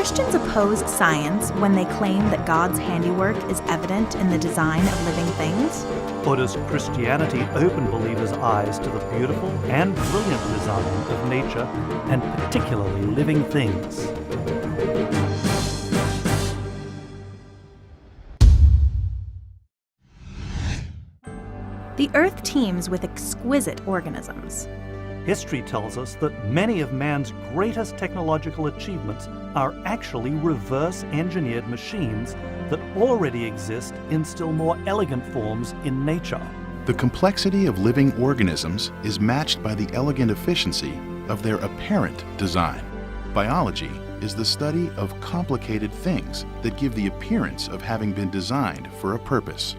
Christians oppose science when they claim that God's handiwork is evident in the design of living things? Or does Christianity open believers' eyes to the beautiful and brilliant design of nature, and particularly living things? The Earth teems with exquisite organisms. History tells us that many of man's greatest technological achievements are actually reverse-engineered machines that already exist in still more elegant forms in nature. The complexity of living organisms is matched by the elegant efficiency of their apparent design. Biology is the study of complicated things that give the appearance of having been designed for a purpose.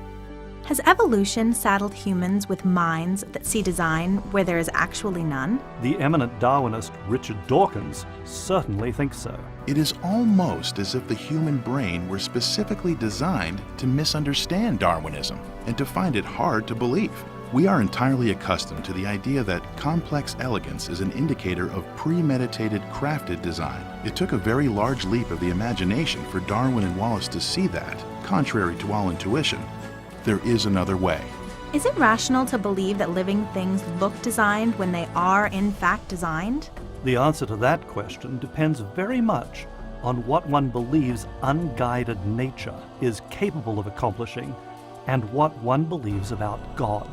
Has evolution saddled humans with minds that see design where there is actually none? The eminent Darwinist Richard Dawkins certainly thinks so. It is almost as if the human brain were specifically designed to misunderstand Darwinism and to find it hard to believe. We are entirely accustomed to the idea that complex elegance is an indicator of premeditated, crafted design. It took a very large leap of the imagination for Darwin and Wallace to see that, contrary to all intuition, there is another way. Is it rational to believe that living things look designed when they are in fact designed? The answer to that question depends very much on what one believes unguided nature is capable of accomplishing and what one believes about God.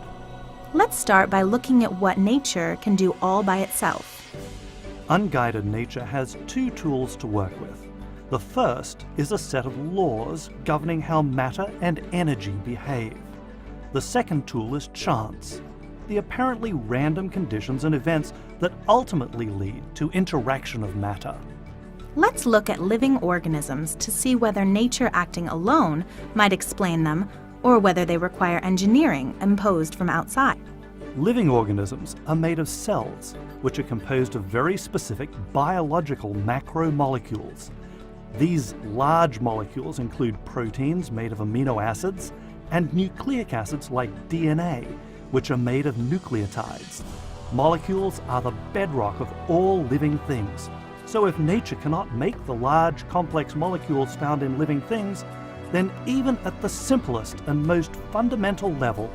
Let's start by looking at what nature can do all by itself. Unguided nature has two tools to work with. The first is a set of laws governing how matter and energy behave. The second tool is chance, the apparently random conditions and events that ultimately lead to interaction of matter. Let's look at living organisms to see whether nature acting alone might explain them or whether they require engineering imposed from outside. Living organisms are made of cells, which are composed of very specific biological macromolecules. These large molecules include proteins made of amino acids and nucleic acids like DNA, which are made of nucleotides. Molecules are the bedrock of all living things. So if nature cannot make the large, complex molecules found in living things, then even at the simplest and most fundamental level,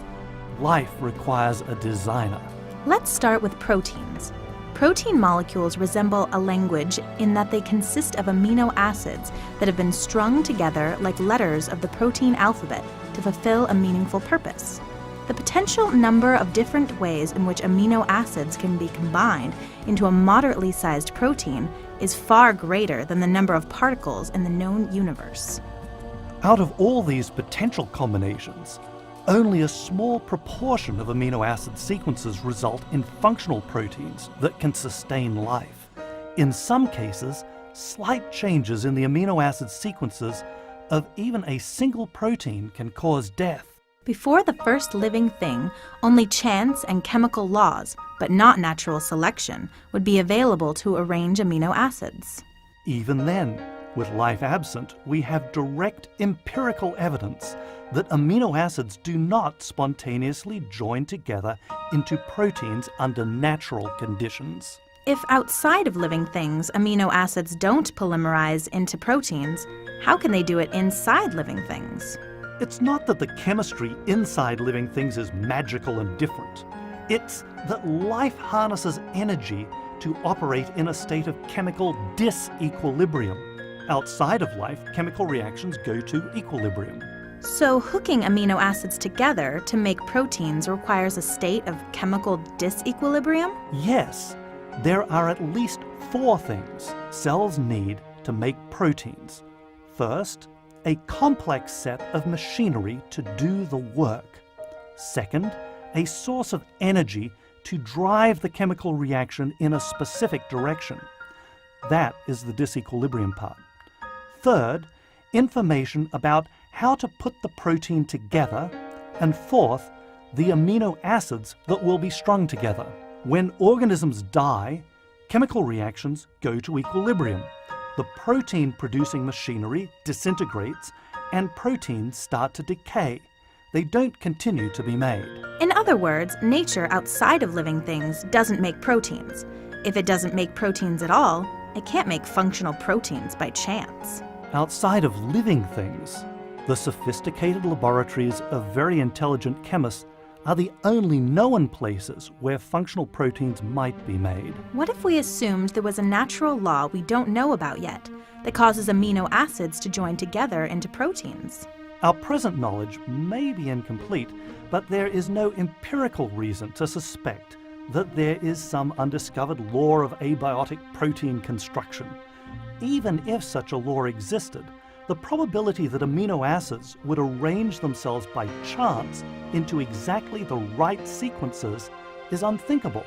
life requires a designer. Let's start with proteins. Protein molecules resemble a language in that they consist of amino acids that have been strung together like letters of the protein alphabet to fulfill a meaningful purpose. The potential number of different ways in which amino acids can be combined into a moderately sized protein is far greater than the number of particles in the known universe. Out of all these potential combinations, only a small proportion of amino acid sequences result in functional proteins that can sustain life. In some cases, slight changes in the amino acid sequences of even a single protein can cause death. Before the first living thing, only chance and chemical laws, but not natural selection, would be available to arrange amino acids. Even then, with life absent, we have direct empirical evidence that amino acids do not spontaneously join together into proteins under natural conditions. If outside of living things, amino acids don't polymerize into proteins, how can they do it inside living things? It's not that the chemistry inside living things is magical and different. It's that life harnesses energy to operate in a state of chemical disequilibrium. Outside of life, chemical reactions go to equilibrium. So hooking amino acids together to make proteins requires a state of chemical disequilibrium? Yes, there are at least 4 things cells need to make proteins. First, a complex set of machinery to do the work. Second, a source of energy to drive the chemical reaction in a specific direction. That is the disequilibrium part. Third, information about how to put the protein together. And fourth, the amino acids that will be strung together. When organisms die, chemical reactions go to equilibrium. The protein-producing machinery disintegrates and proteins start to decay. They don't continue to be made. In other words, nature outside of living things doesn't make proteins. If it doesn't make proteins at all, It can't make functional proteins by chance. Outside of living things, the sophisticated laboratories of very intelligent chemists are the only known places where functional proteins might be made. What if we assumed there was a natural law we don't know about yet that causes amino acids to join together into proteins? Our present knowledge may be incomplete, but there is no empirical reason to suspect that there is some undiscovered law of abiotic protein construction. Even if such a law existed, the probability that amino acids would arrange themselves by chance into exactly the right sequences is unthinkable.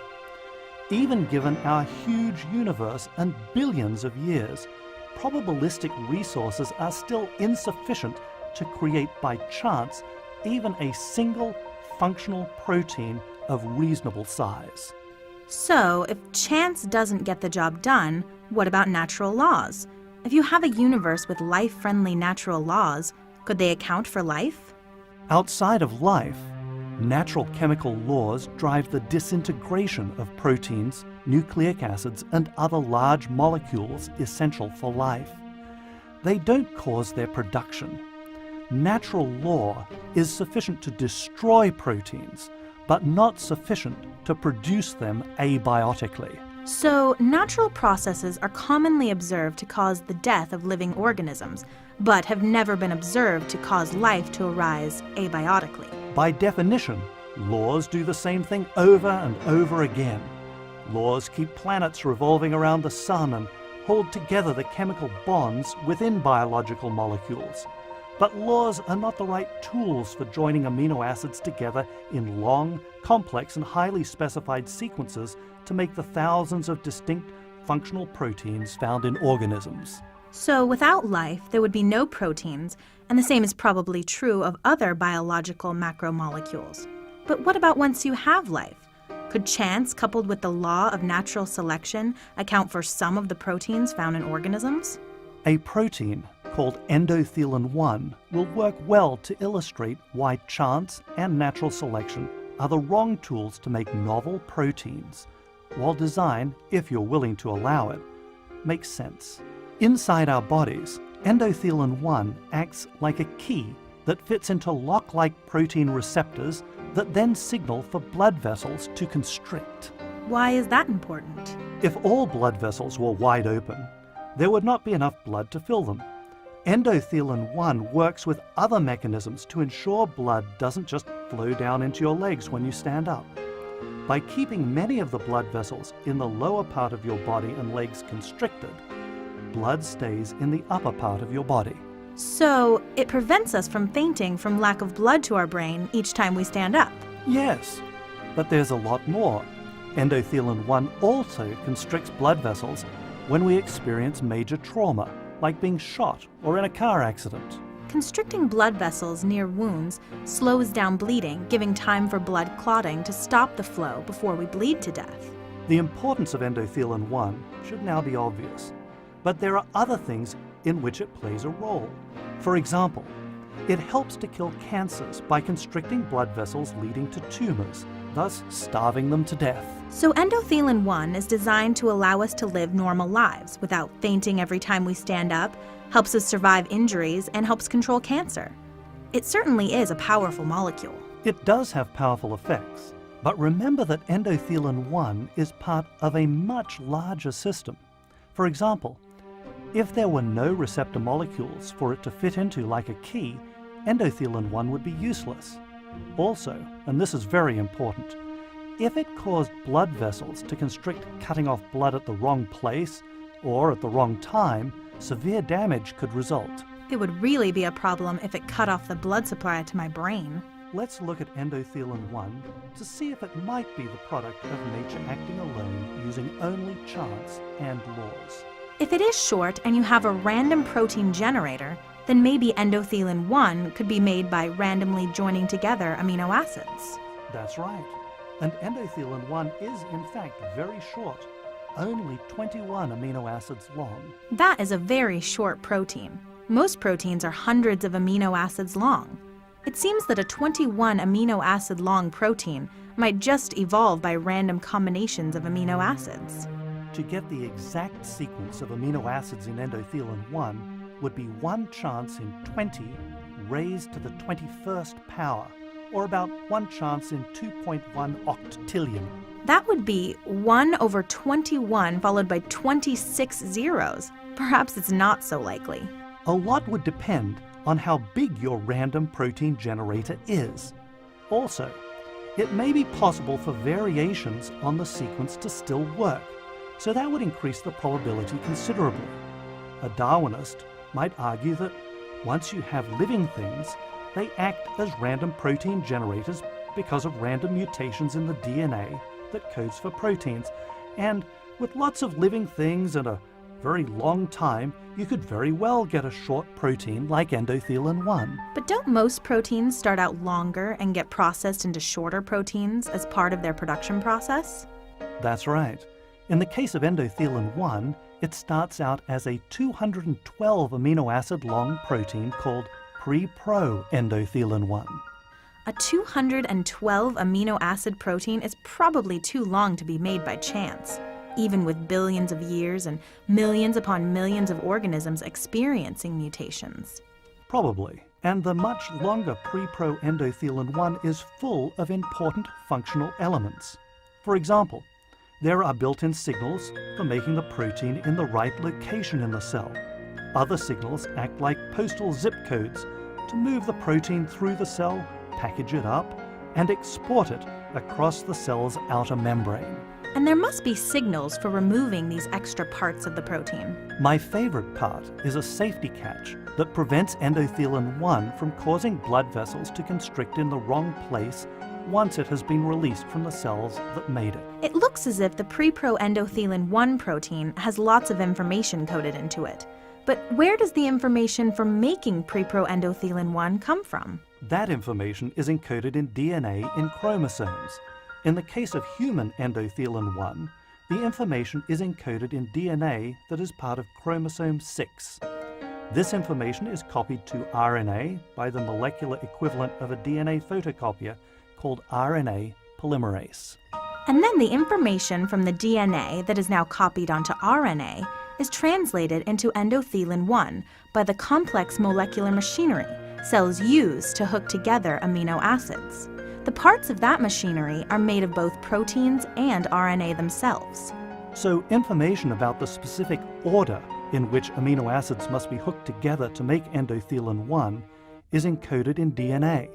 Even given our huge universe and billions of years, probabilistic resources are still insufficient to create by chance even a single functional protein of reasonable size. So, if chance doesn't get the job done, what about natural laws? If you have a universe with life-friendly natural laws, could they account for life? Outside of life, natural chemical laws drive the disintegration of proteins, nucleic acids, and other large molecules essential for life. They don't cause their production. Natural law is sufficient to destroy proteins, but not sufficient to produce them abiotically. So, natural processes are commonly observed to cause the death of living organisms, but have never been observed to cause life to arise abiotically. By definition, laws do the same thing over and over again. Laws keep planets revolving around the sun and hold together the chemical bonds within biological molecules. But laws are not the right tools for joining amino acids together in long, complex, and highly specified sequences to make the thousands of distinct functional proteins found in organisms. So, without life, there would be no proteins, and the same is probably true of other biological macromolecules. But what about once you have life? Could chance, coupled with the law of natural selection, account for some of the proteins found in organisms? A protein called endothelin-1 will work well to illustrate why chance and natural selection are the wrong tools to make novel proteins, while design, if you're willing to allow it, makes sense. Inside our bodies, endothelin-1 acts like a key that fits into lock-like protein receptors that then signal for blood vessels to constrict. Why is that important? If all blood vessels were wide open, there would not be enough blood to fill them. Endothelin-1 works with other mechanisms to ensure blood doesn't just flow down into your legs when you stand up. By keeping many of the blood vessels in the lower part of your body and legs constricted, blood stays in the upper part of your body. So, it prevents us from fainting from lack of blood to our brain each time we stand up. Yes, but there's a lot more. Endothelin-1 also constricts blood vessels when we experience major trauma, like being shot or in a car accident. Constricting blood vessels near wounds slows down bleeding, giving time for blood clotting to stop the flow before we bleed to death. The importance of endothelin-1 should now be obvious, but there are other things in which it plays a role. For example, it helps to kill cancers by constricting blood vessels leading to tumors, thus starving them to death. So endothelin-1 is designed to allow us to live normal lives without fainting every time we stand up, helps us survive injuries, and helps control cancer. It certainly is a powerful molecule. It does have powerful effects, but remember that endothelin-1 is part of a much larger system. For example, if there were no receptor molecules for it to fit into like a key, endothelin-1 would be useless. Also, and this is very important, if it caused blood vessels to constrict, cutting off blood at the wrong place or at the wrong time, severe damage could result. It would really be a problem if it cut off the blood supply to my brain. Let's look at endothelin-1 to see if it might be the product of nature acting alone using only chance and laws. If it is short and you have a random protein generator, then maybe endothelin-1 could be made by randomly joining together amino acids. That's right. And endothelin-1 is in fact very short, only 21 amino acids long. That is a very short protein. Most proteins are hundreds of amino acids long. It seems that a 21 amino acid long protein might just evolve by random combinations of amino acids. to get the exact sequence of amino acids in endothelin 1 would be 1 chance in 20 raised to the 21st power, or about 1 chance in 2.1 octillion. That would be 1 over 21 followed by 26 zeros. Perhaps it's not so likely. A lot would depend on how big your random protein generator is. Also, it may be possible for variations on the sequence to still work, so that would increase the probability considerably. A Darwinist might argue that once you have living things, they act as random protein generators because of random mutations in the DNA that codes for proteins, and with lots of living things and a very long time, you could very well get a short protein like endothelin 1. But don't most proteins start out longer and get processed into shorter proteins as part of their production process? That's right. In the case of endothelin 1, it starts out as a 212 amino acid long protein called pre-pro-endothelin 1. A 212 amino acid protein is probably too long to be made by chance, even with billions of years and millions upon millions of organisms experiencing mutations. Probably. And the much longer pre-pro-endothelin 1 is full of important functional elements. For example, there are built-in signals for making the protein in the right location in the cell. Other signals act like postal zip codes to move the protein through the cell, package it up, and export it across the cell's outer membrane. And there must be signals for removing these extra parts of the protein. My favorite part is a safety catch that prevents endothelin 1 from causing blood vessels to constrict in the wrong place once it has been released from the cells that made it. It looks as if the pre-pro-endothelin 1 protein has lots of information coded into it. But where does the information for making pre-pro-endothelin 1 come from? That information is encoded in DNA in chromosomes. In the case of human endothelin 1, the information is encoded in DNA that is part of chromosome 6. This information is copied to RNA by the molecular equivalent of a DNA photocopier called RNA polymerase. And then the information from the DNA that is now copied onto RNA is translated into endothelin 1 by the complex molecular machinery cells use to hook together amino acids. The parts of that machinery are made of both proteins and RNA themselves. So information about the specific order in which amino acids must be hooked together to make endothelin 1 is encoded in DNA.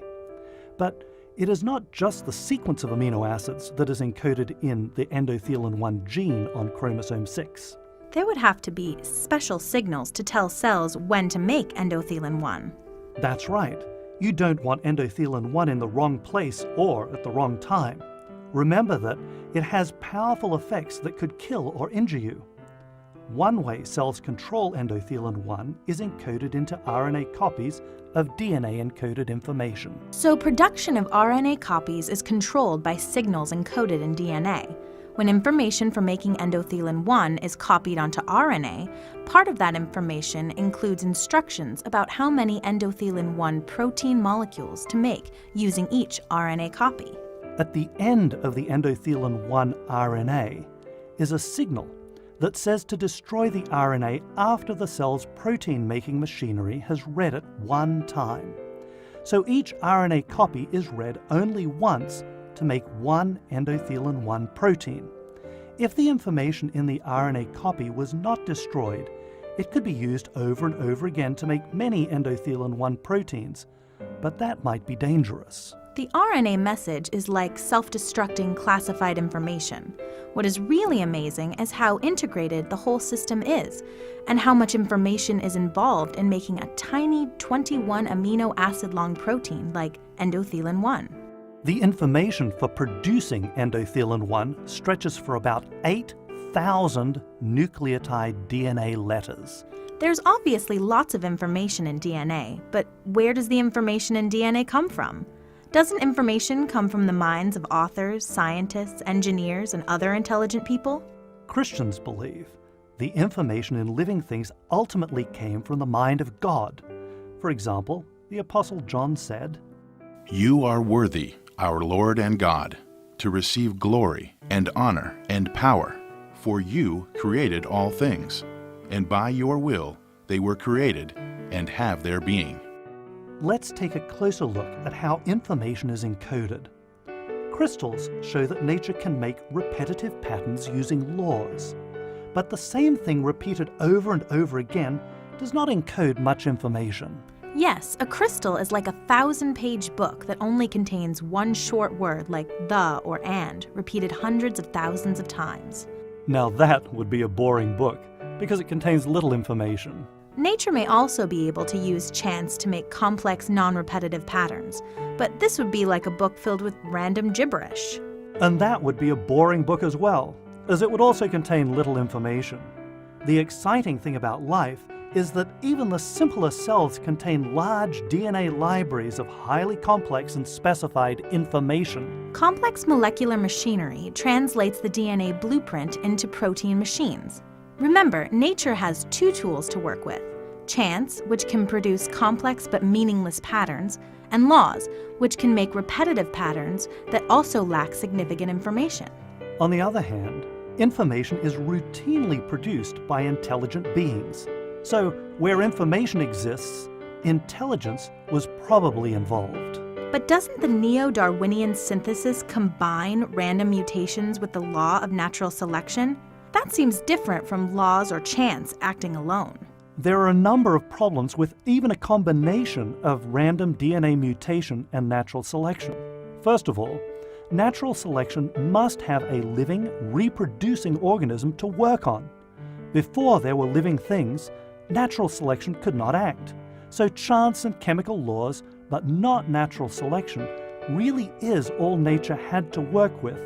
But it is not just the sequence of amino acids that is encoded in the endothelin 1 gene on chromosome 6. There would have to be special signals to tell cells when to make endothelin 1. That's right. You don't want endothelin 1 in the wrong place or at the wrong time. Remember that it has powerful effects that could kill or injure you. One way cells control endothelin 1 is encoded into RNA copies of DNA-encoded information. So production of RNA copies is controlled by signals encoded in DNA. When information for making endothelin 1 is copied onto RNA, part of that information includes instructions about how many endothelin 1 protein molecules to make using each RNA copy. At the end of the endothelin 1 RNA is a signal that says to destroy the RNA after the cell's protein-making machinery has read it one time. So each RNA copy is read only once to make one endothelin 1 protein. If the information in the RNA copy was not destroyed, it could be used over and over again to make many endothelin 1 proteins, but that might be dangerous. The RNA message is like self-destructing classified information. What is really amazing is how integrated the whole system is, and how much information is involved in making a tiny 21 amino acid long protein like endothelin 1. The information for producing endothelin 1 stretches for about 8,000 nucleotide DNA letters. There's obviously lots of information in DNA, but where does the information in DNA come from? Doesn't information come from the minds of authors, scientists, engineers, and other intelligent people? Christians believe the information in living things ultimately came from the mind of God. For example, the Apostle John said, "You are worthy, our Lord and God, to receive glory and honor and power, For you created all things, and by your will they were created and have their being. Let's take a closer look at how information is encoded. Crystals show that nature can make repetitive patterns using laws. But the same thing repeated over and over again does not encode much information. Yes, a crystal is like a 1,000-page book that only contains one short word like the or and, repeated hundreds of thousands of times. Now that would be a boring book, because it contains little information. Nature may also be able to use chance to make complex, non-repetitive patterns, but this would be like a book filled with random gibberish. And that would be a boring book as well, as it would also contain little information. The exciting thing about life is that even the simplest cells contain large DNA libraries of highly complex and specified information. Complex molecular machinery translates the DNA blueprint into protein machines. Remember, nature has two tools to work with: chance, which can produce complex but meaningless patterns, and laws, which can make repetitive patterns that also lack significant information. On the other hand, information is routinely produced by intelligent beings. So, where information exists, intelligence was probably involved. But doesn't the neo-Darwinian synthesis combine random mutations with the law of natural selection? That seems different from laws or chance acting alone. There are a number of problems with even a combination of random DNA mutation and natural selection. First of all, natural selection must have a living, reproducing organism to work on. Before there were living things, natural selection could not act. So chance and chemical laws, but not natural selection, really is all nature had to work with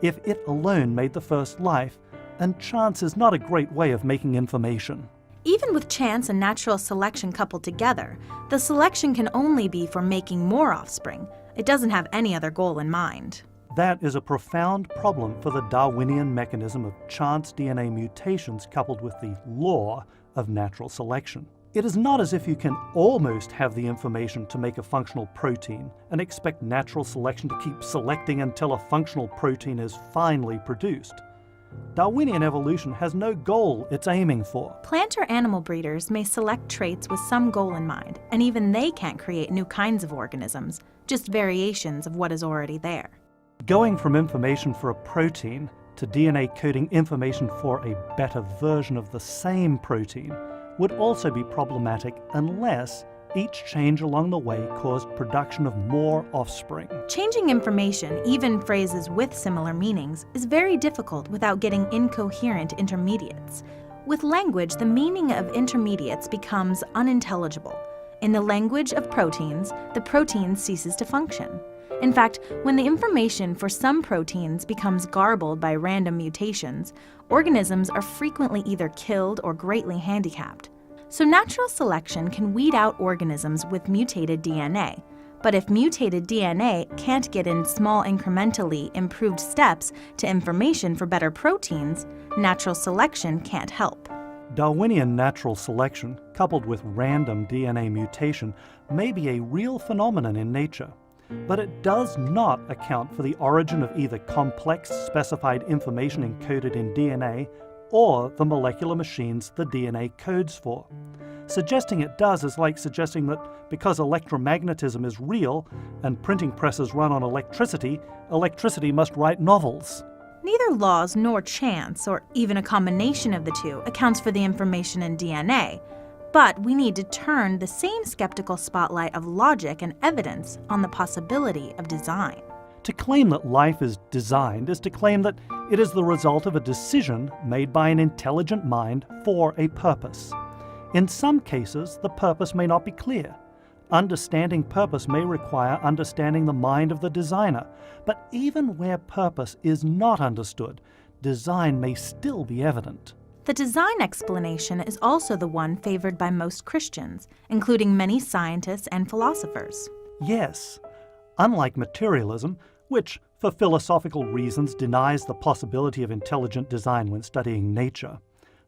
if it alone made the first life, and chance is not a great way of making information. Even with chance and natural selection coupled together, the selection can only be for making more offspring. It doesn't have any other goal in mind. That is a profound problem for the Darwinian mechanism of chance DNA mutations coupled with the law of natural selection. It is not as if you can almost have the information to make a functional protein and expect natural selection to keep selecting until a functional protein is finally produced. Darwinian evolution has no goal it's aiming for. Plant or animal breeders may select traits with some goal in mind, and even they can't create new kinds of organisms, just variations of what is already there. Going from information for a protein to DNA coding information for a better version of the same protein would also be problematic unless each change along the way caused production of more offspring. Changing information, even phrases with similar meanings, is very difficult without getting incoherent intermediates. With language, the meaning of intermediates becomes unintelligible. In the language of proteins, the protein ceases to function. In fact, when the information for some proteins becomes garbled by random mutations, organisms are frequently either killed or greatly handicapped. So natural selection can weed out organisms with mutated DNA. But if mutated DNA can't get in small incrementally improved steps to information for better proteins, natural selection can't help. Darwinian natural selection, coupled with random DNA mutation, may be a real phenomenon in nature. But it does not account for the origin of either complex specified information encoded in DNA or the molecular machines the DNA codes for. Suggesting it does is like suggesting that because electromagnetism is real and printing presses run on electricity, electricity must write novels. Neither laws nor chance, or even a combination of the two, accounts for the information in DNA. But we need to turn the same skeptical spotlight of logic and evidence on the possibility of design. To claim that life is designed is to claim that it is the result of a decision made by an intelligent mind for a purpose. In some cases, the purpose may not be clear. Understanding purpose may require understanding the mind of the designer, but even where purpose is not understood, design may still be evident. The design explanation is also the one favored by most Christians, including many scientists and philosophers. Yes, unlike materialism, which for philosophical reasons denies the possibility of intelligent design when studying nature,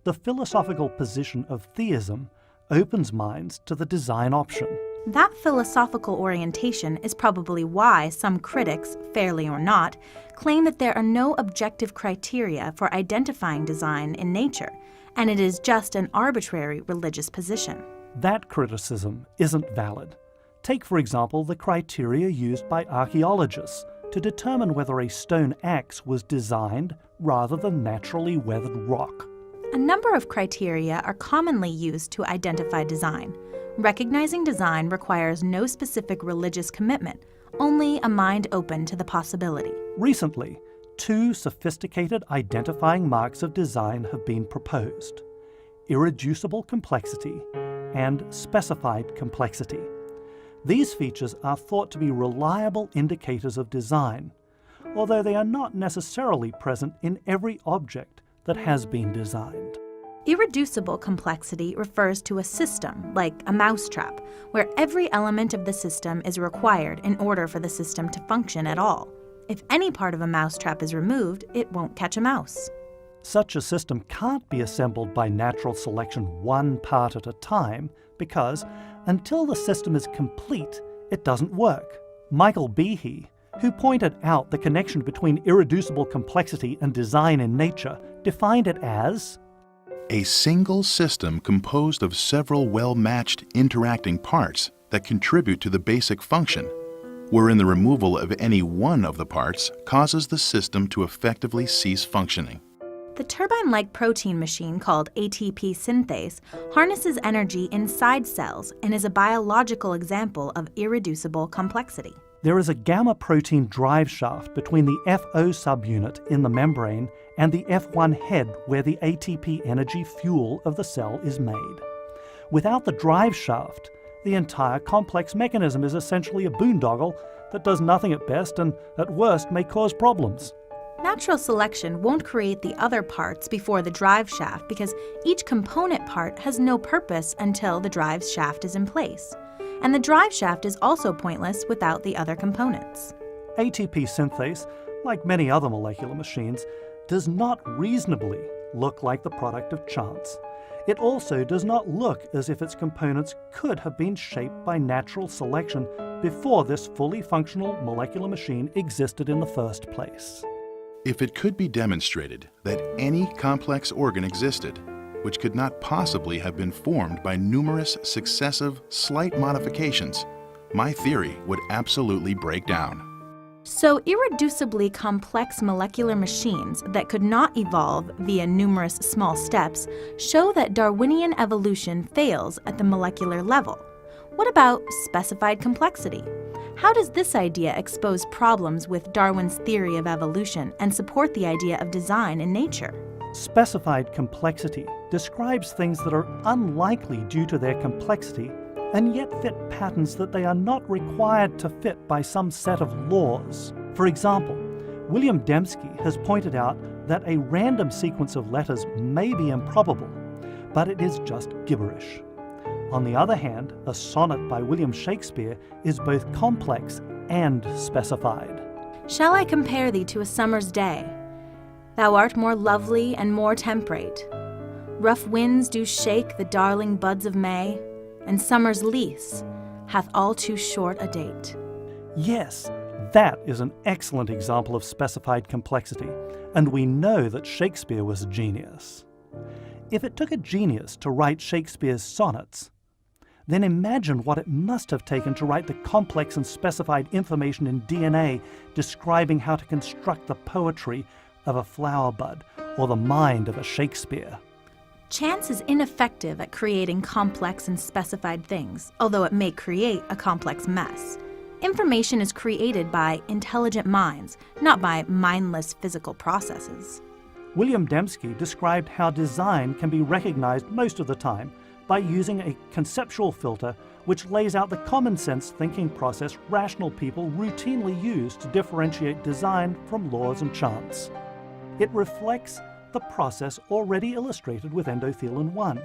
the philosophical position of theism opens minds to the design option. That philosophical orientation is probably why some critics, fairly or not, claim that there are no objective criteria for identifying design in nature, and it is just an arbitrary religious position. That criticism isn't valid. Take, for example, the criteria used by archaeologists to determine whether a stone axe was designed rather than naturally weathered rock. A number of criteria are commonly used to identify design. Recognizing design requires no specific religious commitment, only a mind open to the possibility. Recently, 2 sophisticated identifying marks of design have been proposed: irreducible complexity and specified complexity. These features are thought to be reliable indicators of design, although they are not necessarily present in every object that has been designed. Irreducible complexity refers to a system, like a mousetrap, where every element of the system is required in order for the system to function at all. If any part of a mousetrap is removed, it won't catch a mouse. Such a system can't be assembled by natural selection one part at a time because, until the system is complete, it doesn't work. Michael Behe, who pointed out the connection between irreducible complexity and design in nature, defined it as a single system composed of several well-matched interacting parts that contribute to the basic function, wherein the removal of any one of the parts causes the system to effectively cease functioning. The turbine-like protein machine called ATP synthase harnesses energy inside cells and is a biological example of irreducible complexity. there is a gamma protein drive shaft between the FO subunit in the membrane and the F1 head where the ATP energy fuel of the cell is made. Without the drive shaft, the entire complex mechanism is essentially a boondoggle that does nothing at best and at worst may cause problems. Natural selection won't create the other parts before the drive shaft because each component part has no purpose until the drive shaft is in place. And the drive shaft is also pointless without the other components. ATP synthase, like many other molecular machines, does not reasonably look like the product of chance. It also does not look as if its components could have been shaped by natural selection before this fully functional molecular machine existed in the first place. If it could be demonstrated that any complex organ existed, which could not possibly have been formed by numerous successive slight modifications, my theory would absolutely break down. So irreducibly complex molecular machines that could not evolve via numerous small steps show that Darwinian evolution fails at the molecular level. What about specified complexity? How does this idea expose problems with Darwin's theory of evolution and support the idea of design in nature? Specified complexity describes things that are unlikely due to their complexity and yet fit patterns that they are not required to fit by some set of laws. For example, William Dembski has pointed out that a random sequence of letters may be improbable, but it is just gibberish. On the other hand, a sonnet by William Shakespeare is both complex and specified. Shall I compare thee to a summer's day? Thou art more lovely and more temperate. Rough winds do shake the darling buds of May, and summer's lease hath all too short a date. Yes, that is an excellent example of specified complexity, and we know that Shakespeare was a genius. If it took a genius to write Shakespeare's sonnets, then imagine what it must have taken to write the complex and specified information in DNA describing how to construct the poetry of a flower bud or the mind of a Shakespeare. Chance is ineffective at creating complex and specified things, although it may create a complex mess. Information is created by intelligent minds, not by mindless physical processes. William Dembski described how design can be recognized most of the time by using a conceptual filter which lays out the common sense thinking process rational people routinely use to differentiate design from laws and chance. It reflects the process already illustrated with endothelin 1.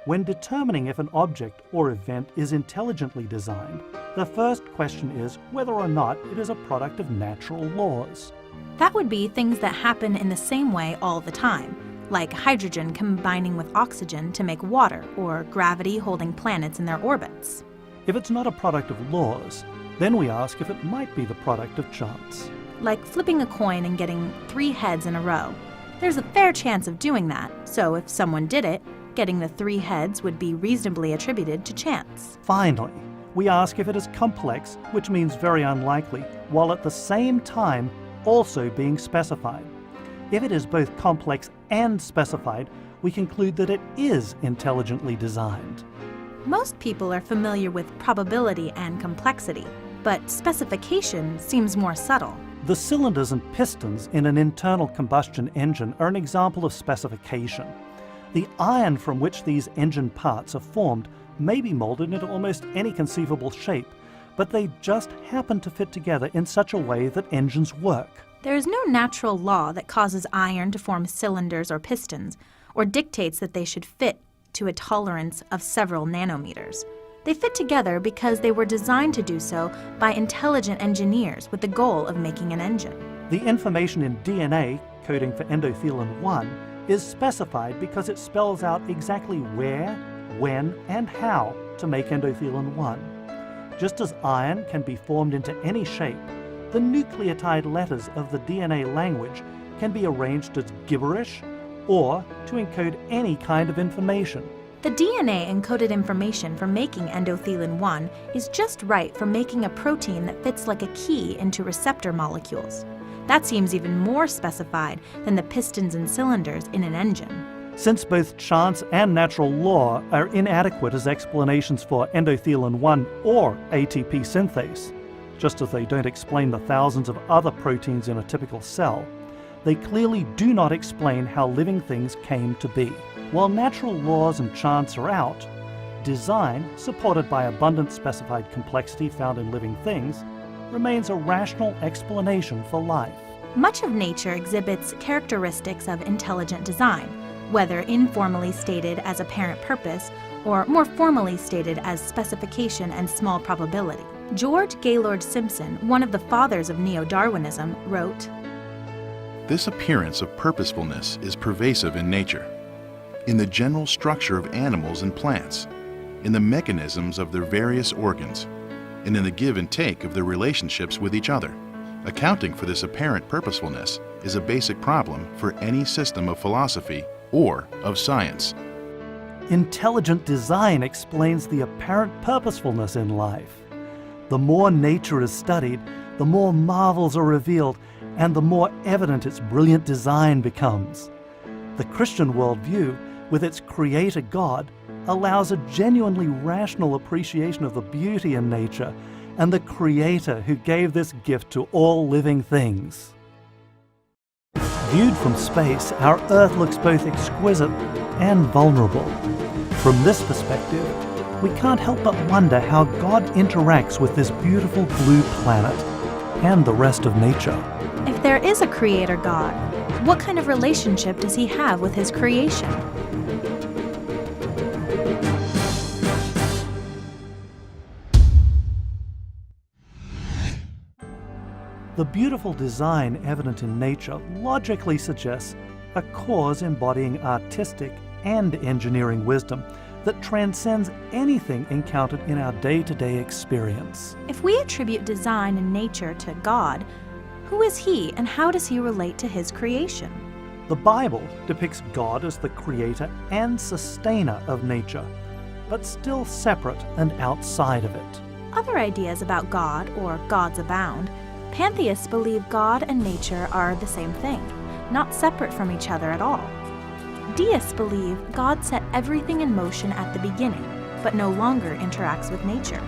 When determining if an object or event is intelligently designed, the first question is whether or not it is a product of natural laws. That would be things that happen in the same way all the time, like hydrogen combining with oxygen to make water or gravity holding planets in their orbits. If it's not a product of laws, then we ask if it might be the product of chance. Like flipping a coin and getting 3 heads in a row. There's a fair chance of doing that, so if someone did it, getting the 3 heads would be reasonably attributed to chance. Finally, we ask if it is complex, which means very unlikely, while at the same time also being specified. If it is both complex and specified, we conclude that it is intelligently designed. Most people are familiar with probability and complexity, but specification seems more subtle. The cylinders and pistons in an internal combustion engine are an example of specification. The iron from which these engine parts are formed may be molded into almost any conceivable shape, but they just happen to fit together in such a way that engines work. There is no natural law that causes iron to form cylinders or pistons, or dictates that they should fit to a tolerance of several nanometers. They fit together because they were designed to do so by intelligent engineers with the goal of making an engine. The information in DNA, coding for endothelin 1, is specified because it spells out exactly where, when, and how to make endothelin 1. Just as iron can be formed into any shape, the nucleotide letters of the DNA language can be arranged as gibberish or to encode any kind of information. The DNA encoded information for making endothelin 1 is just right for making a protein that fits like a key into receptor molecules. That seems even more specified than the pistons and cylinders in an engine. Since both chance and natural law are inadequate as explanations for endothelin 1 or ATP synthase, just as they don't explain the thousands of other proteins in a typical cell, they clearly do not explain how living things came to be. While natural laws and chance are out, design, supported by abundant specified complexity found in living things, remains a rational explanation for life. Much of nature exhibits characteristics of intelligent design, whether informally stated as apparent purpose or more formally stated as specification and small probability. George Gaylord Simpson, one of the fathers of neo-Darwinism, wrote, This appearance of purposefulness is pervasive in nature, in the general structure of animals and plants, in the mechanisms of their various organs, and in the give and take of their relationships with each other. Accounting for this apparent purposefulness is a basic problem for any system of philosophy or of science. Intelligent design explains the apparent purposefulness in life. The more nature is studied, the more marvels are revealed, and the more evident its brilliant design becomes. The Christian worldview, with its Creator God, allows a genuinely rational appreciation of the beauty in nature and the Creator who gave this gift to all living things. Viewed from space, our Earth looks both exquisite and vulnerable. From this perspective, we can't help but wonder how God interacts with this beautiful blue planet and the rest of nature. if there is a Creator God, what kind of relationship does He have with His creation? The beautiful design evident in nature logically suggests a cause embodying artistic and engineering wisdom that transcends anything encountered in our day-to-day experience. If we attribute design in nature to God, who is He and how does He relate to His creation? The Bible depicts God as the creator and sustainer of nature, but still separate and outside of it. Other ideas about God, or gods abound. Pantheists believe God and nature are the same thing, not separate from each other at all. Deists believe God set everything in motion at the beginning, but no longer interacts with nature.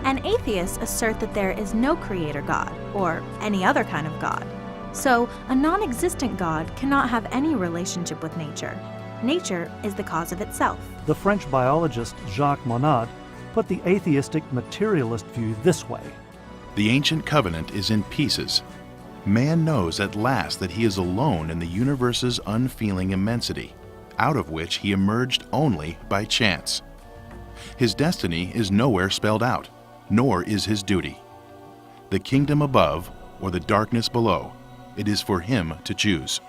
And atheists assert that there is no creator God, or any other kind of God. So, a non-existent God cannot have any relationship with nature. Nature is the cause of itself. The French biologist Jacques Monod put the atheistic materialist view this way. The ancient covenant is in pieces. Man knows at last that he is alone in the universe's unfeeling immensity, out of which he emerged only by chance. His destiny is nowhere spelled out, nor is his duty. The kingdom above, or the darkness below, it is for him to choose.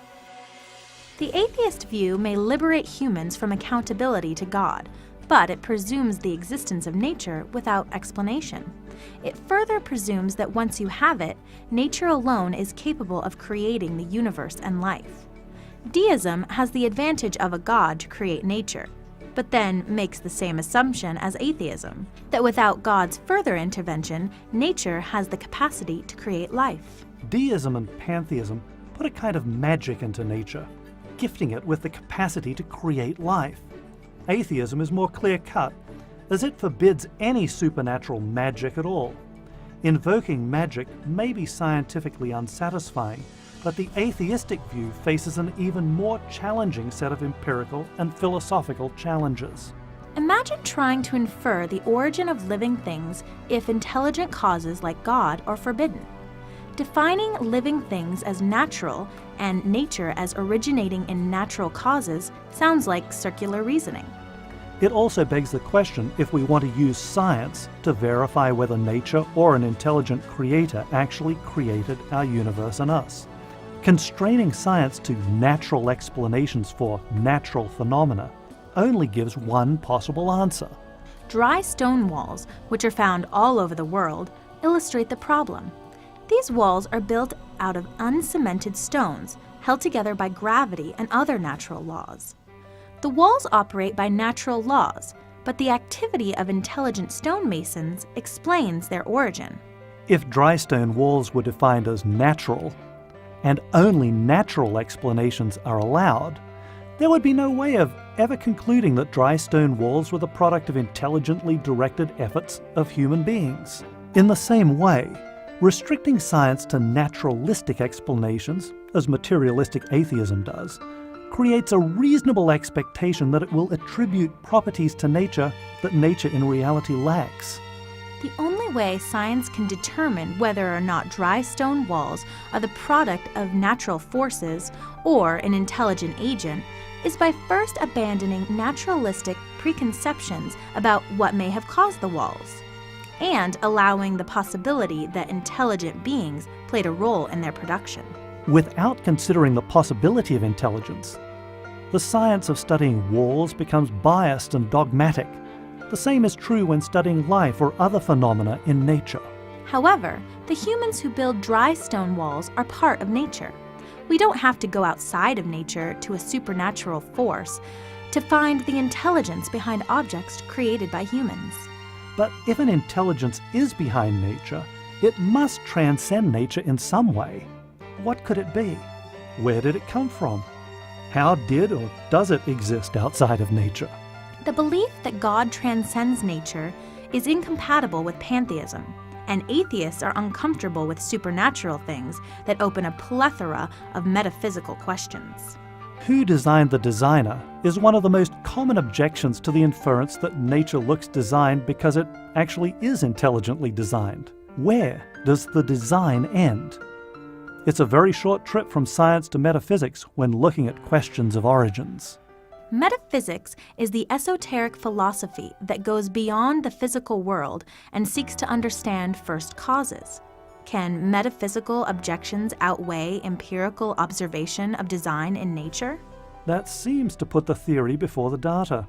The atheist view may liberate humans from accountability to God, but it presumes the existence of nature without explanation. It further presumes that once you have it, nature alone is capable of creating the universe and life. Deism has the advantage of a god to create nature, but then makes the same assumption as atheism, that without God's further intervention, nature has the capacity to create life. Deism and pantheism put a kind of magic into nature, gifting it with the capacity to create life. Atheism is more clear-cut, as it forbids any supernatural magic at all. Invoking magic may be scientifically unsatisfying, but the atheistic view faces an even more challenging set of empirical and philosophical challenges. Imagine trying to infer the origin of living things if intelligent causes like God are forbidden. Defining living things as natural and nature as originating in natural causes sounds like circular reasoning. It also begs the question if we want to use science to verify whether nature or an intelligent creator actually created our universe and us. Constraining science to natural explanations for natural phenomena only gives one possible answer. Dry stone walls, which are found all over the world, illustrate the problem. These walls are built out of uncemented stones, held together by gravity and other natural laws. The walls operate by natural laws, but the activity of intelligent stonemasons explains their origin. If dry stone walls were defined as natural, and only natural explanations are allowed, there would be no way of ever concluding that dry stone walls were the product of intelligently directed efforts of human beings. In the same way, restricting science to naturalistic explanations, as materialistic atheism does, creates a reasonable expectation that it will attribute properties to nature that nature in reality lacks. The only way science can determine whether or not dry stone walls are the product of natural forces or an intelligent agent is by first abandoning naturalistic preconceptions about what may have caused the walls, and allowing the possibility that intelligent beings played a role in their production. Without considering the possibility of intelligence, the science of studying walls becomes biased and dogmatic. The same is true when studying life or other phenomena in nature. However, the humans who build dry stone walls are part of nature. We don't have to go outside of nature to a supernatural force to find the intelligence behind objects created by humans. But if an intelligence is behind nature, it must transcend nature in some way. What could it be? Where did it come from? How did or does it exist outside of nature? The belief that God transcends nature is incompatible with pantheism, and atheists are uncomfortable with supernatural things that open a plethora of metaphysical questions. Who designed the designer is one of the most common objections to the inference that nature looks designed because it actually is intelligently designed. Where does the design end? It's a very short trip from science to metaphysics when looking at questions of origins. Metaphysics is the esoteric philosophy that goes beyond the physical world and seeks to understand first causes. Can metaphysical objections outweigh empirical observation of design in nature? That seems to put the theory before the data.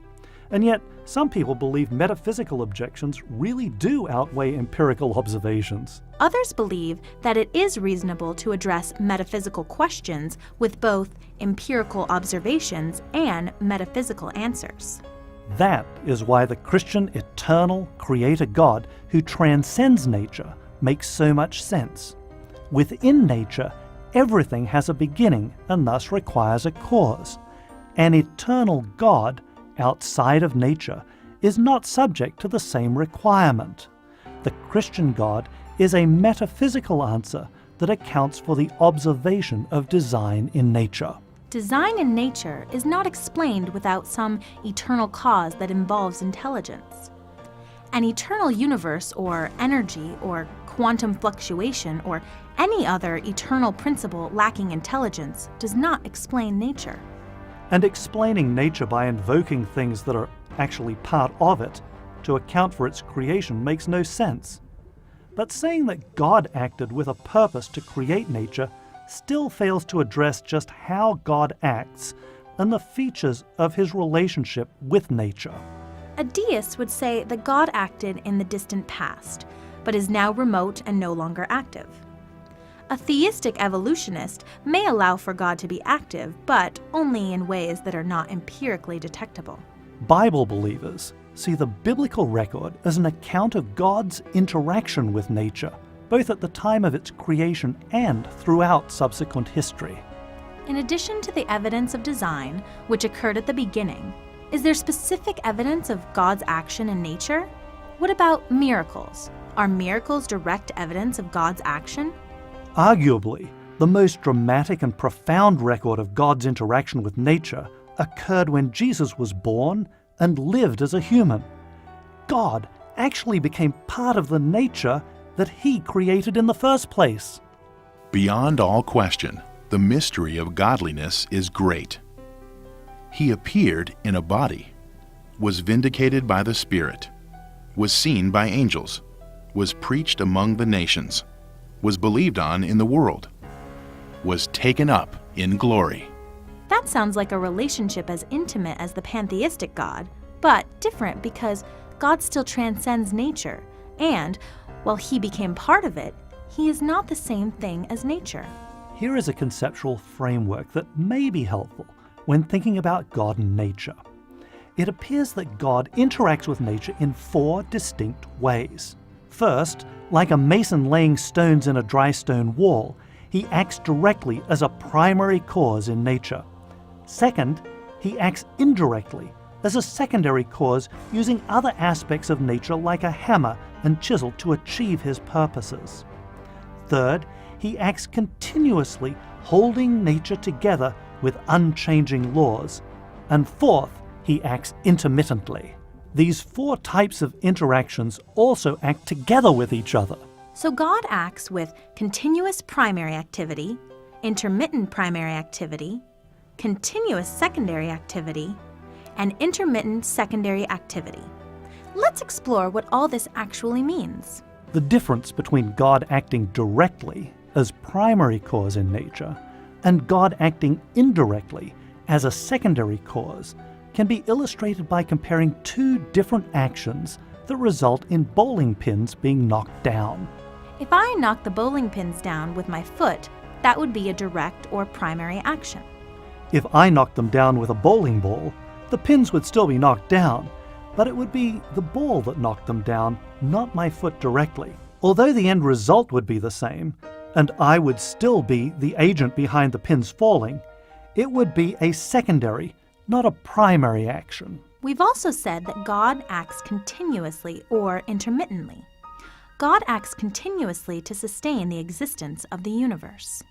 And yet, some people believe metaphysical objections really do outweigh empirical observations. Others believe that it is reasonable to address metaphysical questions with both empirical observations and metaphysical answers. That is why the Christian eternal creator God who transcends nature makes so much sense. Within nature, everything has a beginning and thus requires a cause. An eternal God outside of nature is not subject to the same requirement. The Christian God is a metaphysical answer that accounts for the observation of design in nature. Design in nature is not explained without some eternal cause that involves intelligence. An eternal universe or energy or quantum fluctuation or any other eternal principle lacking intelligence does not explain nature. And explaining nature by invoking things that are actually part of it to account for its creation makes no sense. But saying that God acted with a purpose to create nature still fails to address just how God acts and the features of his relationship with nature. A deist would say that God acted in the distant past, but is now remote and no longer active. A theistic evolutionist may allow for God to be active, but only in ways that are not empirically detectable. Bible believers see the biblical record as an account of God's interaction with nature, both at the time of its creation and throughout subsequent history. In addition to the evidence of design, which occurred at the beginning, is there specific evidence of God's action in nature? What about miracles? Are miracles direct evidence of God's action? Arguably, the most dramatic and profound record of God's interaction with nature occurred when Jesus was born and lived as a human. God actually became part of the nature that He created in the first place. Beyond all question, the mystery of godliness is great. He appeared in a body, was vindicated by the Spirit, was seen by angels, was preached among the nations, was believed on in the world, was taken up in glory. That sounds like a relationship as intimate as the pantheistic God, but different because God still transcends nature, and while He became part of it, He is not the same thing as nature. Here is a conceptual framework that may be helpful when thinking about God and nature. It appears that God interacts with nature in 4 distinct ways. First, like a mason laying stones in a dry stone wall, He acts directly as a primary cause in nature. Second, He acts indirectly as a secondary cause using other aspects of nature like a hammer and chisel to achieve His purposes. Third, He acts continuously, holding nature together with unchanging laws. And fourth, He acts intermittently. These 4 types of interactions also act together with each other. So God acts with continuous primary activity, intermittent primary activity, continuous secondary activity, and intermittent secondary activity. Let's explore what all this actually means. The difference between God acting directly as primary cause in nature and God acting indirectly as a secondary cause can be illustrated by comparing 2 different actions that result in bowling pins being knocked down. If I knock the bowling pins down with my foot, that would be a direct or primary action. If I knocked them down with a bowling ball, the pins would still be knocked down, but it would be the ball that knocked them down, not my foot directly. Although the end result would be the same, and I would still be the agent behind the pins falling, it would be a secondary, not a primary action. We've also said that God acts continuously or intermittently. God acts continuously to sustain the existence of the universe.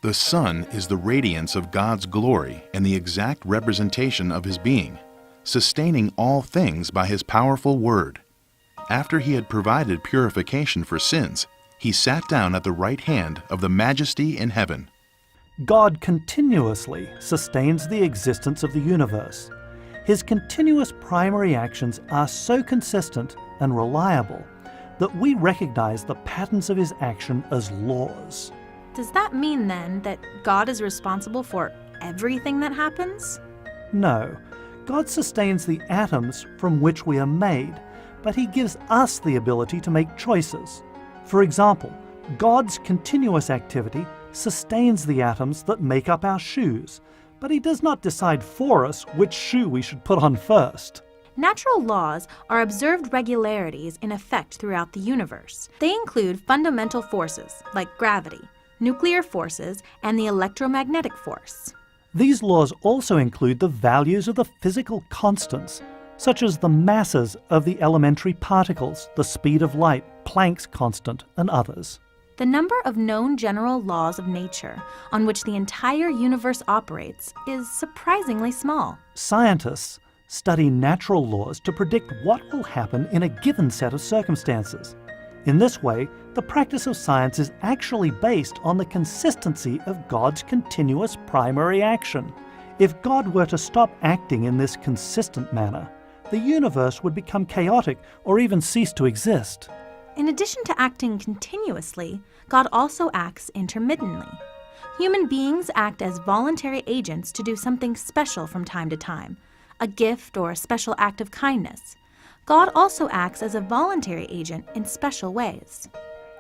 The sun is the radiance of God's glory and the exact representation of His being, sustaining all things by His powerful word. After He had provided purification for sins, He sat down at the right hand of the Majesty in heaven. God continuously sustains the existence of the universe. His continuous primary actions are so consistent and reliable that we recognize the patterns of His action as laws. Does that mean then that God is responsible for everything that happens? No, God sustains the atoms from which we are made, but He gives us the ability to make choices. For example, God's continuous activity sustains the atoms that make up our shoes, but He does not decide for us which shoe we should put on first. Natural laws are observed regularities in effect throughout the universe. They include fundamental forces like gravity, nuclear forces, and the electromagnetic force. These laws also include the values of the physical constants, such as the masses of the elementary particles, the speed of light, Planck's constant, and others. The number of known general laws of nature on which the entire universe operates is surprisingly small. Scientists study natural laws to predict what will happen in a given set of circumstances. In this way, the practice of science is actually based on the consistency of God's continuous primary action. If God were to stop acting in this consistent manner, the universe would become chaotic or even cease to exist. In addition to acting continuously, God also acts intermittently. Human beings act as voluntary agents to do something special from time to time, a gift or a special act of kindness. God also acts as a voluntary agent in special ways.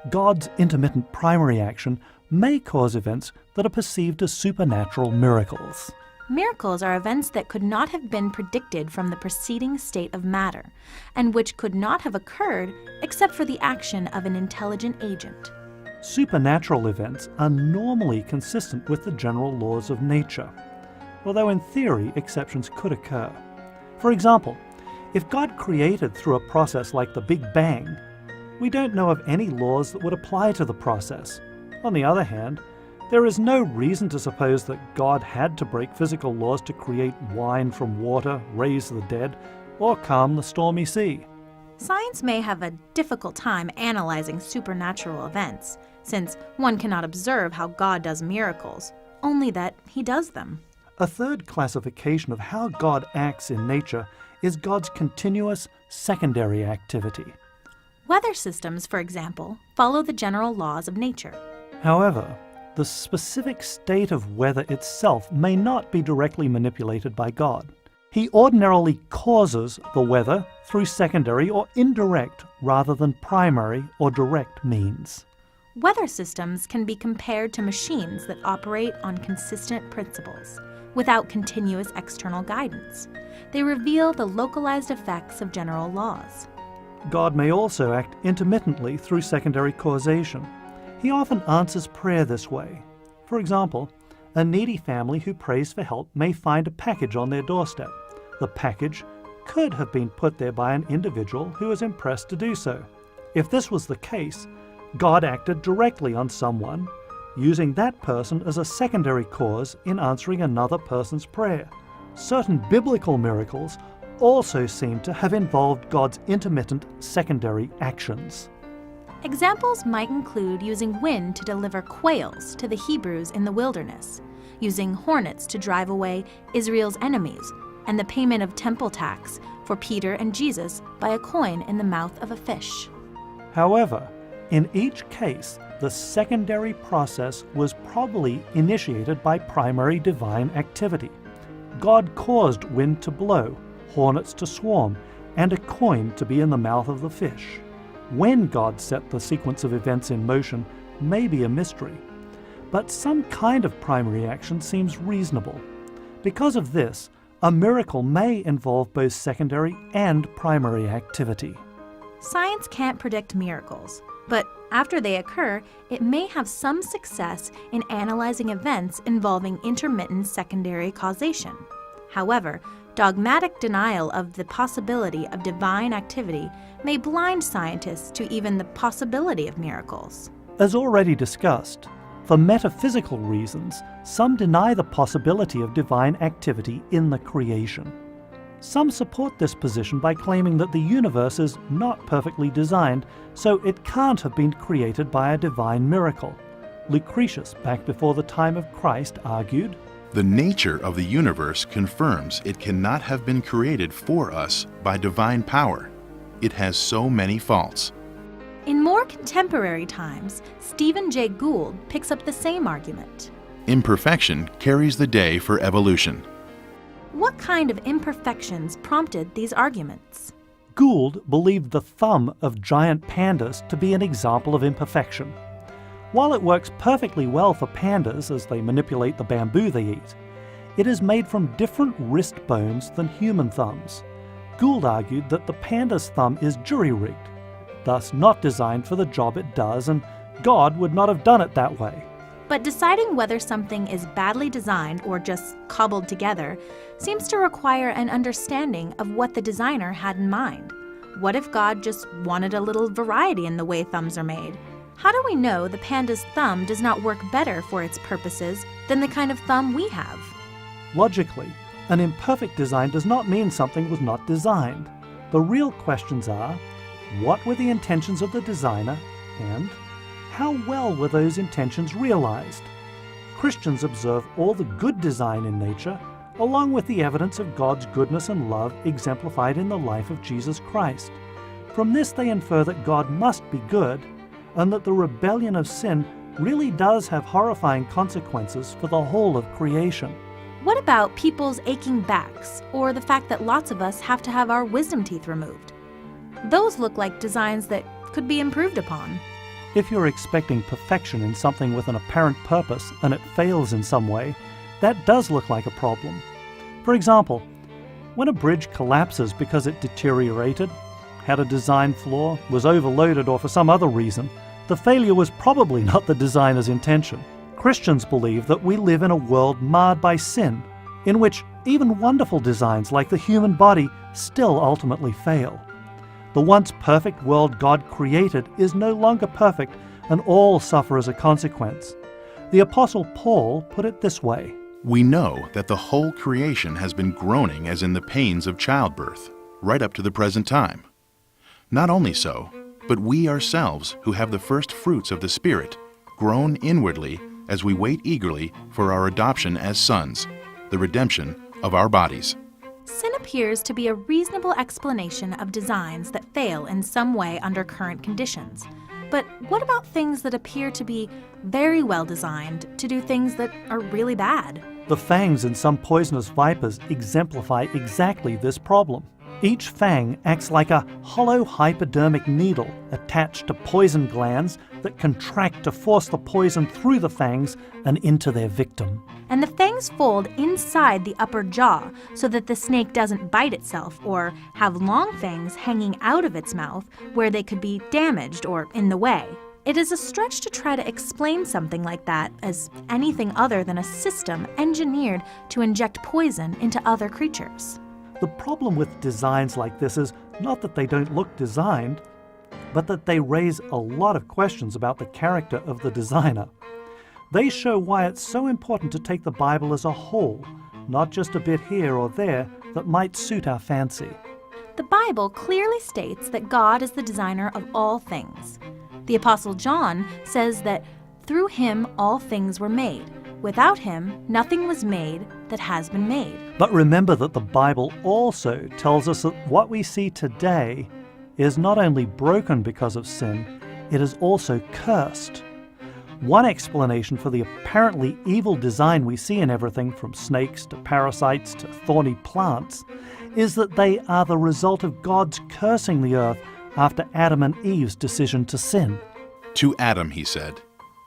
God's intermittent primary action may cause events that are perceived as supernatural miracles. Miracles are events that could not have been predicted from the preceding state of matter, and which could not have occurred except for the action of an intelligent agent. Supernatural events are normally consistent with the general laws of nature, although in theory exceptions could occur. For example, if God created through a process like the Big Bang, we don't know of any laws that would apply to the process. On the other hand, there is no reason to suppose that God had to break physical laws to create wine from water, raise the dead, or calm the stormy sea. Science may have a difficult time analyzing supernatural events, since one cannot observe how God does miracles, only that He does them. A third classification of how God acts in nature is God's continuous secondary activity. Weather systems, for example, follow the general laws of nature. However, the specific state of weather itself may not be directly manipulated by God. He ordinarily causes the weather through secondary or indirect rather than primary or direct means. Weather systems can be compared to machines that operate on consistent principles, without continuous external guidance. They reveal the localized effects of general laws. God may also act intermittently through secondary causation. He often answers prayer this way. For example, a needy family who prays for help may find a package on their doorstep. The package could have been put there by an individual who was impressed to do so. If this was the case, God acted directly on someone, using that person as a secondary cause in answering another person's prayer. Certain biblical miracles also seem to have involved God's intermittent secondary actions. Examples might include using wind to deliver quails to the Hebrews in the wilderness, using hornets to drive away Israel's enemies, and the payment of temple tax for Peter and Jesus by a coin in the mouth of a fish. However, in each case, the secondary process was probably initiated by primary divine activity. God caused wind to blow, hornets to swarm, and a coin to be in the mouth of the fish. When God set the sequence of events in motion may be a mystery, but some kind of primary action seems reasonable. Because of this, a miracle may involve both secondary and primary activity. Science can't predict miracles, but after they occur, it may have some success in analyzing events involving intermittent secondary causation. However, dogmatic denial of the possibility of divine activity may blind scientists to even the possibility of miracles. As already discussed, for metaphysical reasons, some deny the possibility of divine activity in the creation. Some support this position by claiming that the universe is not perfectly designed, so it can't have been created by a divine miracle. Lucretius, back before the time of Christ, argued, The nature of the universe confirms it cannot have been created for us by divine power. It has so many faults. In more contemporary times, Stephen Jay Gould picks up the same argument. Imperfection carries the day for evolution. What kind of imperfections prompted these arguments? Gould believed the thumb of giant pandas to be an example of imperfection. While it works perfectly well for pandas as they manipulate the bamboo they eat, it is made from different wrist bones than human thumbs. Gould argued that the panda's thumb is jury-rigged, thus not designed for the job it does, and God would not have done it that way. But deciding whether something is badly designed or just cobbled together seems to require an understanding of what the designer had in mind. What if God just wanted a little variety in the way thumbs are made? How do we know the panda's thumb does not work better for its purposes than the kind of thumb we have? Logically, an imperfect design does not mean something was not designed. The real questions are, what were the intentions of the designer, and how well were those intentions realized? Christians observe all the good design in nature, along with the evidence of God's goodness and love exemplified in the life of Jesus Christ. From this they infer that God must be good, and that the rebellion of sin really does have horrifying consequences for the whole of creation. What about people's aching backs, or the fact that lots of us have to have our wisdom teeth removed? Those look like designs that could be improved upon. If you're expecting perfection in something with an apparent purpose and it fails in some way, that does look like a problem. For example, when a bridge collapses because it deteriorated, had a design flaw, was overloaded, or for some other reason, the failure was probably not the designer's intention. Christians believe that we live in a world marred by sin, in which even wonderful designs like the human body still ultimately fail. The once perfect world God created is no longer perfect, and all suffer as a consequence. The Apostle Paul put it this way: We know that the whole creation has been groaning as in the pains of childbirth, right up to the present time. Not only so, but we ourselves, who have the first fruits of the Spirit, groan inwardly as we wait eagerly for our adoption as sons, the redemption of our bodies. Sin appears to be a reasonable explanation of designs that fail in some way under current conditions. But what about things that appear to be very well designed to do things that are really bad? The fangs in some poisonous vipers exemplify exactly this problem. Each fang acts like a hollow hypodermic needle attached to poison glands that contract to force the poison through the fangs and into their victim. And the fangs fold inside the upper jaw so that the snake doesn't bite itself or have long fangs hanging out of its mouth where they could be damaged or in the way. It is a stretch to try to explain something like that as anything other than a system engineered to inject poison into other creatures. The problem with designs like this is not that they don't look designed, but that they raise a lot of questions about the character of the designer. They show why it's so important to take the Bible as a whole, not just a bit here or there that might suit our fancy. The Bible clearly states that God is the designer of all things. The Apostle John says that through him all things were made. Without him, nothing was made that has been made. But remember that the Bible also tells us that what we see today is not only broken because of sin, it is also cursed. One explanation for the apparently evil design we see in everything from snakes to parasites to thorny plants is that they are the result of God's cursing the earth after Adam and Eve's decision to sin. To Adam he said,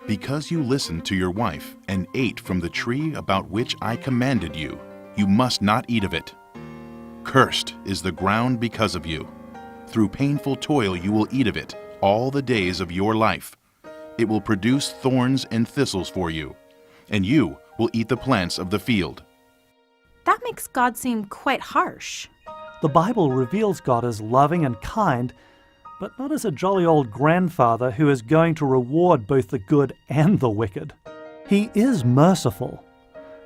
"Because you listened to your wife and ate from the tree about which I commanded you, you must not eat of it. Cursed is the ground because of you. Through painful toil you will eat of it all the days of your life. It will produce thorns and thistles for you, and you will eat the plants of the field." That makes God seem quite harsh. The Bible reveals God as loving and kind, but not as a jolly old grandfather who is going to reward both the good and the wicked. He is merciful,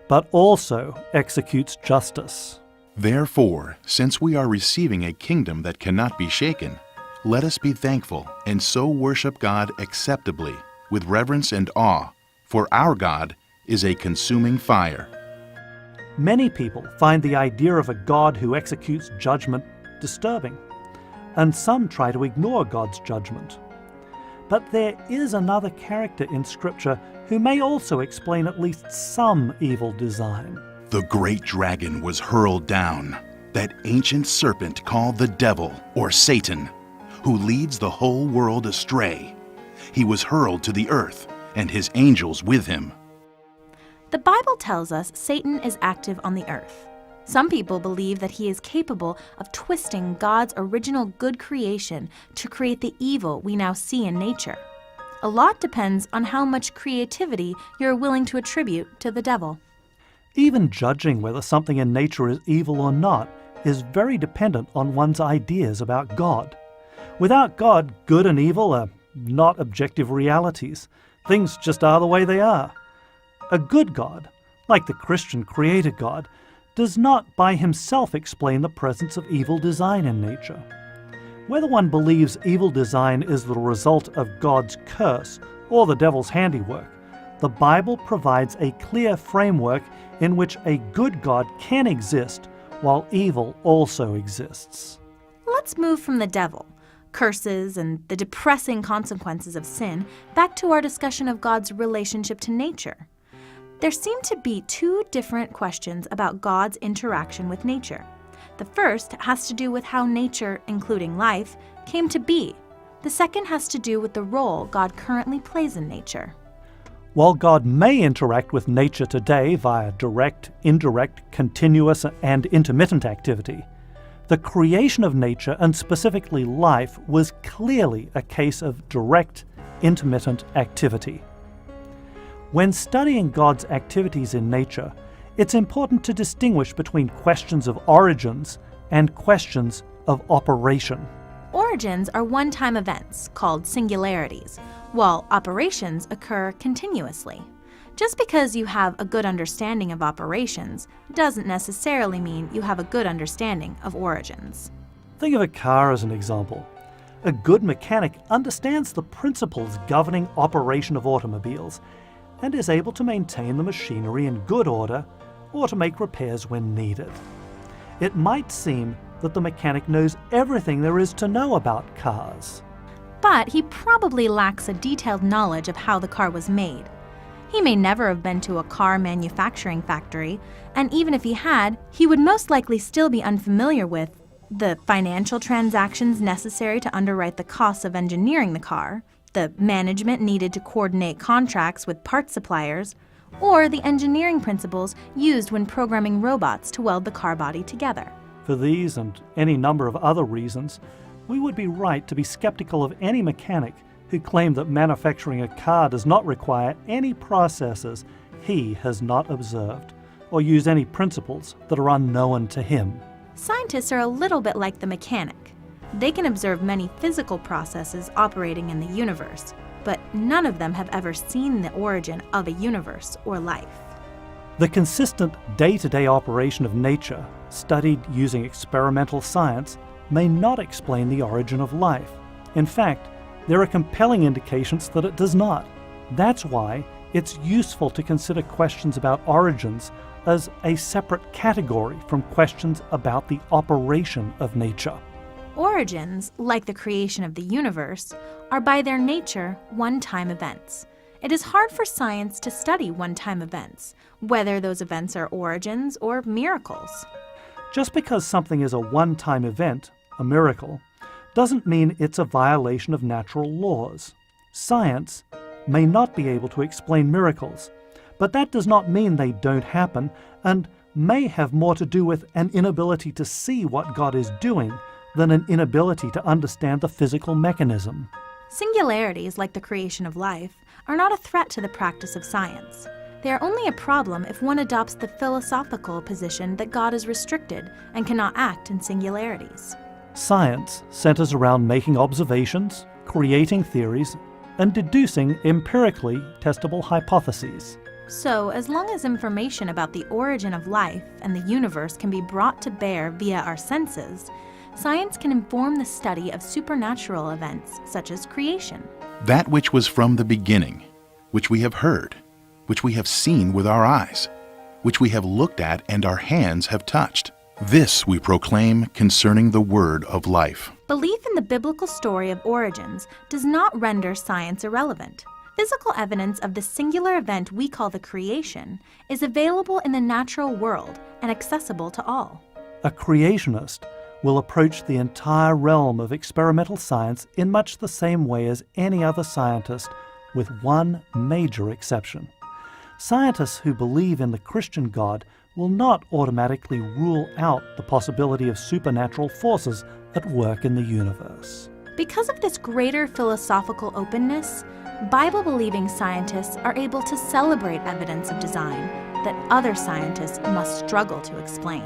but also executes justice. Therefore, since we are receiving a kingdom that cannot be shaken, let us be thankful and so worship God acceptably, with reverence and awe, for our God is a consuming fire. Many people find the idea of a God who executes judgment disturbing, and some try to ignore God's judgment. But there is another character in Scripture who may also explain at least some evil design. The great dragon was hurled down, that ancient serpent called the devil or Satan, who leads the whole world astray. He was hurled to the earth, and his angels with him. The Bible tells us Satan is active on the earth. Some people believe that he is capable of twisting God's original good creation to create the evil we now see in nature. A lot depends on how much creativity you're willing to attribute to the devil. Even judging whether something in nature is evil or not is very dependent on one's ideas about God. Without God, good and evil are not objective realities. Things just are the way they are. A good God, like the Christian creator God, does not by himself explain the presence of evil design in nature. Whether one believes evil design is the result of God's curse or the devil's handiwork, the Bible provides a clear framework in which a good God can exist while evil also exists. Let's move from the devil, curses, and the depressing consequences of sin back to our discussion of God's relationship to nature. There seem to be two different questions about God's interaction with nature. The first has to do with how nature, including life, came to be. The second has to do with the role God currently plays in nature. While God may interact with nature today via direct, indirect, continuous, and intermittent activity, the creation of nature, and specifically life, was clearly a case of direct, intermittent activity. When studying God's activities in nature, it's important to distinguish between questions of origins and questions of operation. Origins are one-time events, called singularities, while operations occur continuously. Just because you have a good understanding of operations doesn't necessarily mean you have a good understanding of origins. Think of a car as an example. A good mechanic understands the principles governing operation of automobiles and is able to maintain the machinery in good order or to make repairs when needed. It might seem that the mechanic knows everything there is to know about cars. But he probably lacks a detailed knowledge of how the car was made. He may never have been to a car manufacturing factory, and even if he had, he would most likely still be unfamiliar with the financial transactions necessary to underwrite the costs of engineering the car, the management needed to coordinate contracts with parts suppliers, or the engineering principles used when programming robots to weld the car body together. For these and any number of other reasons, we would be right to be skeptical of any mechanic who claimed that manufacturing a car does not require any processes he has not observed, or use any principles that are unknown to him. Scientists are a little bit like the mechanic. They can observe many physical processes operating in the universe, but none of them have ever seen the origin of a universe or life. The consistent day-to-day operation of nature, studied using experimental science, may not explain the origin of life. In fact, there are compelling indications that it does not. That's why it's useful to consider questions about origins as a separate category from questions about the operation of nature. Origins, like the creation of the universe, are by their nature one-time events. It is hard for science to study one-time events, whether those events are origins or miracles. Just because something is a one-time event, a miracle, doesn't mean it's a violation of natural laws. Science may not be able to explain miracles, but that does not mean they don't happen and may have more to do with an inability to see what God is doing than an inability to understand the physical mechanism. Singularities, like the creation of life, are not a threat to the practice of science. They are only a problem if one adopts the philosophical position that God is restricted and cannot act in singularities. Science centers around making observations, creating theories, and deducing empirically testable hypotheses. So, as long as information about the origin of life and the universe can be brought to bear via our senses, science can inform the study of supernatural events such as creation. That which was from the beginning, which we have heard, which we have seen with our eyes, which we have looked at and our hands have touched. This we proclaim concerning the word of life. Belief in the biblical story of origins does not render science irrelevant. Physical evidence of the singular event we call the creation is available in the natural world and accessible to all. A creationist will approach the entire realm of experimental science in much the same way as any other scientist, with one major exception. Scientists who believe in the Christian God will not automatically rule out the possibility of supernatural forces at work in the universe. Because of this greater philosophical openness, Bible-believing scientists are able to celebrate evidence of design that other scientists must struggle to explain.